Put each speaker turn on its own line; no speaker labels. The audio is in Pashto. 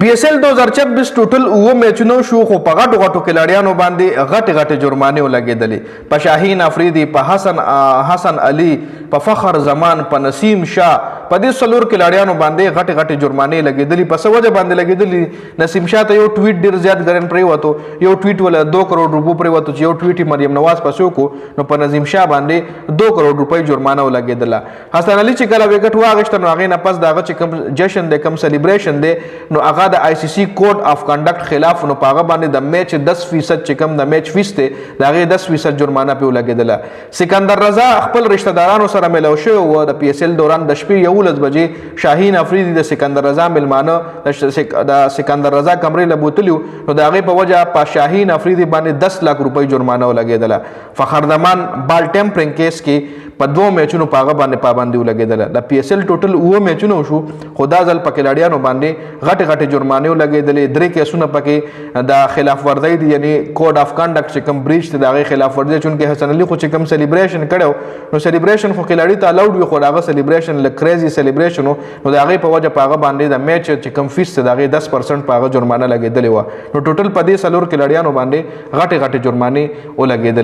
PSL 2026 ټوټل 9 میچونو شو خو په غټو غټو کلاړیانو باندې غټ غټ جرمانه ولګېدلې په شاهین افریدي په حسن علي په فخر زمان په نسیم شاه په دې څلور کلاړیانو باندې غټ غټ جرمانه لګېدلې په څه وجه باندې لګېدلې نسیم شاه ته یو ټویټ ډیر زیات ګرن پرې وته یو ټویټ ول 2 کروڑ روپو پرې وته چې یو ټویټ مریم نواز پسو کو نو په نسیم شاه باندې 2 کروڑ روپۍ جرمانه ولګېدله حسن علي چې کله وکټ واغشت نو هغه نه پس داغه چې کم جشن د کم سلیبریشن دی نو هغه د ICC کوډ اف کنډکټ خلاف نو پاغه باندې د میچ 10% چې کم د میچ فیس ته دغه 10% جرمانه په لګیدله سکندر رضا خپل رشتہ دارانو سره ملو شو او د PSL دوران د شپې 11 بجې شاهین افریدي د سکندر رضا ملمانه د سکندر رضا کمرې لبوتلیو نو دغه په وجه په شاهین افریدي باندې 10 لک روپۍ جرمانه لګیدله فخر زمان بال ټیمپرینګ کیس کې په 2 میچونو پاغه باندې پابندي ولګیدله د PSL ټوټل 9 میچونو شو خدا ځل په کلاډیانو باندې غټ غټ جرمانه لګیدلې درې کیسونه پکې د خلاف ورزي دي یعنی کوډ اف کنډکټ چې کم بریچ ته دغه خلاف ورزي چونکه حسن علي خو چې کم سلیبریشن کړو نو سلیبریشن خو کلاډي ته الاود وي خو دغه سلیبریشن ل کریزي سلیبریشن نو دغه په وجه پاغه باندې د میچ چې کم فیس ته دغه 10% پاغه جرمانه لګیدلې و نو ټوټل په دې سلور کلاډیانو باندې غټ غټ جرمانه ولګیدلې